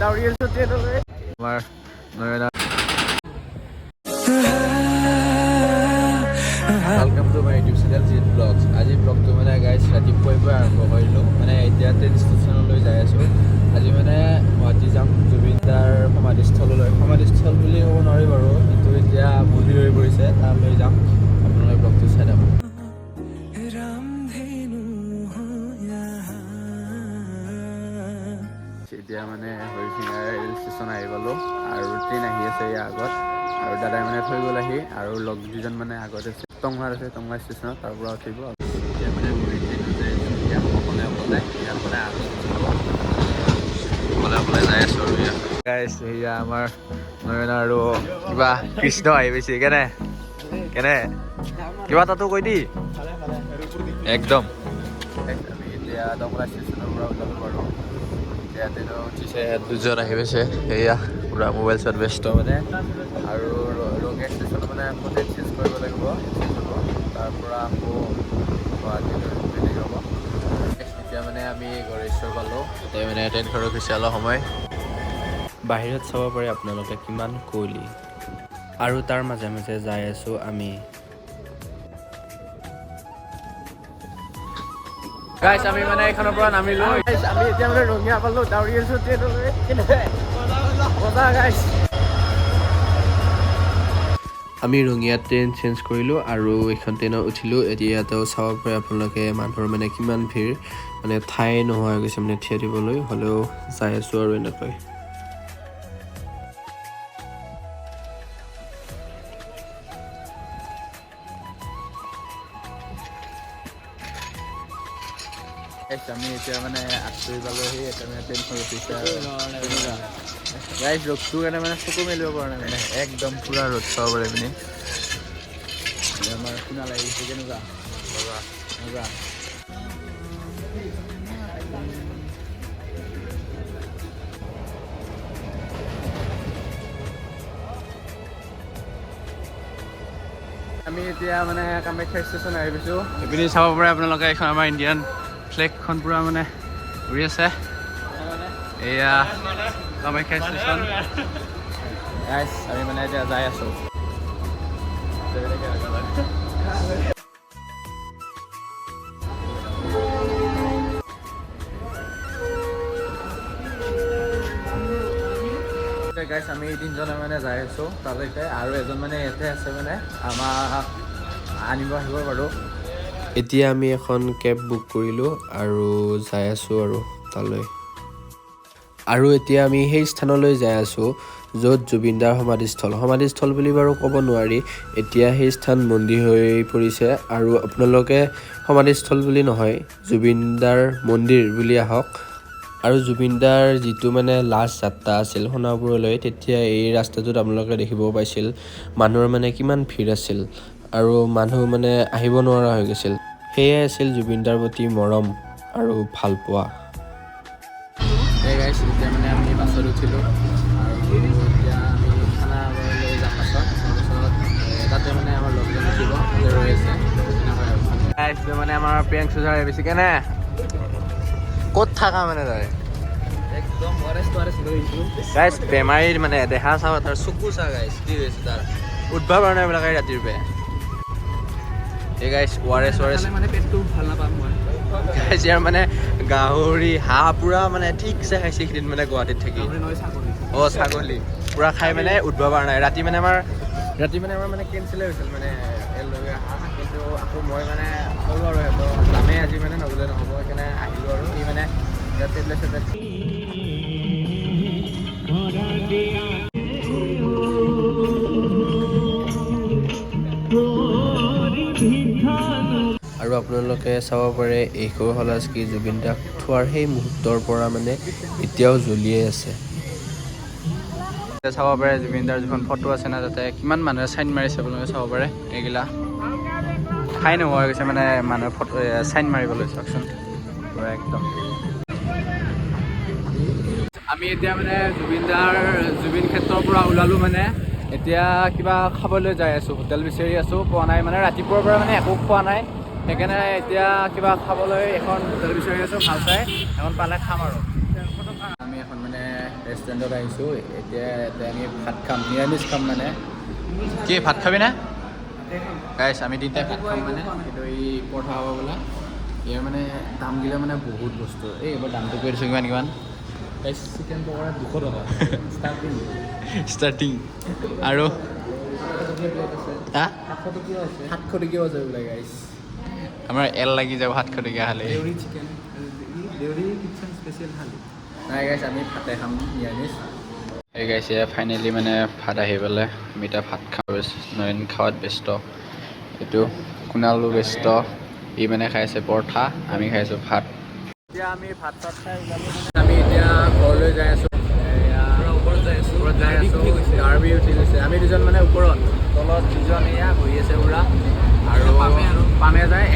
দাউৰি আছো ট্ৰেইনলৈ আমাৰ Nayana welcome to my YouTube channel Jeet vlogs आज ब्लॉग तो मैंने गाइस रातिपुवाई পৰা আৰম্ভ কৰিলোঁ মানে এতিয়া ট্ৰেইন ষ্টেচনলৈ যাই আছোঁ আজি মানে গুৱাহাটী যাম জুবিনদাৰ সমাধিস্থল বুলি ক'ব নোৱাৰি বাৰু কিন্তু এতিয়া মন্দিৰ হৈ পৰিছে তালৈ যাম আপোনালোকে ব্লগটো চাই থাকক এতিয়া মানে হৰিশিঙা ৰেল ষ্টেচন আহি পালোঁ আৰু ট্ৰেইন আহি আছে ইয়াৰ আগত আৰু দাদাই মানে থৈ গ'ল আহি আৰু লগ দুজন মানে আগত আছে টংলাত আছে টংলা ষ্টেচনত তাৰ পৰা উঠিব এতিয়া মানে অকলে যাই আছোঁ আৰু সেয়া আমাৰ নয়না আৰু কিবা কৃষ্ণ আহি পাইছে কেনে কিবা তাতো কৈ দি একদম আমি এতিয়া টংলা ষ্টেচনৰ পৰা ওলাব পাৰোঁ এতিয়া ট্ৰেইনত উঠিছে দুজন আহি পাইছে সেয়া পুৰা মোবাইল চোৱাত ব্যস্ত মানে আৰু ৰঙিয়া ষ্টেচনত মানে আকৌ চেঞ্জ কৰিব লাগিব তাৰ পৰা আকৌ গুৱাহাটীলৈ বেলেগ হ'ব এতিয়া মানে আমি গড়েশ্বৰ পালোঁ তাতে মানে ট্ৰেইনখন ৰখিছে অলপ সময় বাহিৰত চাব পাৰে আপোনালোকে কিমান কুঁৱলী আৰু তাৰ মাজে মাজে যাই আছোঁ আমি গাইছ আমি মানে এইখনৰ পৰা নামিলোঁ আমি এতিয়া মানে ৰঙিয়া পালোঁ দাউৰি আছোঁ ট্ৰেইনলৈ বজা গাইছ আমি ৰঙিয়াত ট্ৰেইন চেঞ্জ কৰিলোঁ আৰু এইখন ট্ৰেইনত উঠিলোঁ এতিয়াতো চাব পাৰে আপোনালোকে মানুহৰ মানে কিমান ভিৰ মানে ঠাই নোহোৱা হৈ গৈছে মানে থিয় দিবলৈ হ'লেও যাই আছোঁ আৰু এনেকৈ আমি এতিয়া মানে আঁতৰি পালোঁহি এতিয়া মানে ট্ৰেইনখন ৰখিছে গাইছ ৰ'দটোৰ কাৰণে মানে চকু মেলিব পৰা নাই মানে একদম পূৰা ৰ'দ চাব পাৰে পিনি আমাৰ শুনা লাগিছে কেনেকুৱা মজা আমি এতিয়া মানে কামাখ্যা ষ্টেচন আহি পাইছোঁ এইপিনি চাব পাৰে আপোনালোকে এইখন আমাৰ ইণ্ডিয়ান ফ্লেগখন পূৰা মানে উৰি আছে এয়া কামাখ্যা ষ্টেচন গাইছ আমি মানে এতিয়া যাই আছোঁ গাইছ আমি তিনিজনে মানে যাই আছোঁ তালৈকে আৰু এজন মানে ইয়াতে আছে মানে আমাক আনিব আহিব বাৰু এতিয়া আমি এখন কেব বুক কৰিলোঁ আৰু যাই আছোঁ আৰু তালৈ আৰু এতিয়া আমি সেই স্থানলৈ যাই আছোঁ য'ত জুবিনদাৰ সমাধিস্থল বুলি বাৰু ক'ব নোৱাৰি এতিয়া সেই স্থান মন্দিৰ হৈ পৰিছে আৰু আপোনালোকে সমাধিস্থল বুলি নহয় জুবিনদাৰ মন্দিৰ বুলি আহক আৰু জুবিনদাৰ যিটো মানে লাষ্ট যাত্ৰা আছিল সোণাপুৰলৈ তেতিয়া এই ৰাস্তাটোত আপোনালোকে দেখিব পাইছিল মানুহৰ মানে কিমান ভিৰ আছিল আৰু মানুহ মানে আহিব নোৱাৰা হৈ গৈছিল সেয়াই আছিল জুবিনদাৰ প্ৰতি মৰম আৰু ভালপোৱা এতিয়া মানে আমি বাছত উঠিলোঁ আৰু এতিয়া আমি খানা লৈ যাম বাছত তাতে মানে আমাৰ লগজন উঠিব ৰৈ আছে মানে আমাৰ প্ৰিয়াংক চুজাৰ বেছি কেনে ক'ত থাকা মানে তই একদম গাইছ বেমাৰীৰ মানে দেহা চাওঁ তাৰ চকু চা গাইছ কি হৈছে তাৰ উঠবা পৰা নাই এইবিলাকে ৰাতিৰ পে এই গাইছ ৱাৰেছ মানে পেটটো ভাল নাপাম মই গাইছ ইয়াৰ মানে গাহৰি হাঁহ পূৰা মানে ঠিকছে খাইছে সেইদিন মানে গুৱাহাটীত থাকি অঁ ছাগলী পূৰা খাই মানে উঠবা পৰা নাই ৰাতি মানে আমাৰ মানে কেঞ্চেলেই হৈছিল মানে হাঁহ কিন্তু আকৌ মই মানে ক'লোঁ আৰু সিহঁতক যামেই আজি মানে নগ'লে নহ'ব সেইকাৰণে আহিলোঁ আৰু ই মানে টেবলেট আৰু আপোনালোকে চাব পাৰে এইখন হলাচকি জুবিনদাক থোৱাৰ সেই মুহূৰ্তৰ পৰা মানে এতিয়াও জ্বলিয়ে আছে চাব পাৰে জুবিনদাৰ যিখন ফটো আছে না তাতে কিমান মানুহে চাইন মাৰিছে আপোনালোকে চাব পাৰে এইগিলা ঠাই নোহোৱা হৈ গৈছে মানে মানুহে ফটো চাইন মাৰিবলৈ চাওকচোন পূৰা একদম আমি এতিয়া মানে জুবিন ক্ষেত্ৰৰ পৰা ওলালোঁ মানে এতিয়া কিবা খাবলৈ যাই আছোঁ হোটেল বিচাৰি আছোঁ পোৱা নাই মানে ৰাতিপুৱাৰ পৰা মানে একো খোৱা নাই সেইকাৰণে এতিয়া কিবা খাবলৈ এখন হোটেল বিচাৰি আছোঁ ভাল চাই এখন পালে খাম আৰু আমি এখন মানে ৰেষ্টুৰেণ্টত আহিছোঁ এতিয়া আমি ভাত খাম নিৰামিষ খাম মানে কি ভাত খাবি না গাইছ আমি তিনিটাই ভাত খাম মানে কিন্তু এই পৰঠা হ'ব বোলা ইয়াৰ মানে দামগিলা মানে বহুত বস্তু এই এইবাৰ দামটো কৈ দিছোঁ কিমান গাইছ চিকেন পকৰা 200 টকা ষ্টাৰ্টিং আৰু 700 টকীয়াও আছে বোলে গাইছ আমাৰ এল লাগি যাব 700 টকীয়া খালে Deori chicken Deori kitchen special thali নাই গাইছ আমি ভাতে খাম নিৰামিষ এই গাইছে ফাইনেলি মানে ভাত আহি পেলাই আমি এতিয়া ভাত নয়ন খাৱাত ব্যস্ত এইটো কুণালো ব্যস্ত ই মানে খাইছে পৰঠা আমি খাইছোঁ ভাত এতিয়া আমি ভাত চাত খাই ওলালোঁ আমি এতিয়া ঘৰলৈ যাই আছোঁ ওপৰত যাই আছোঁ গাৰ্বি উঠি গৈছে আমি দুজন মানে ওপৰত তলত দুজন এয়া বহি আছে পুৰা আৰু পামে যায়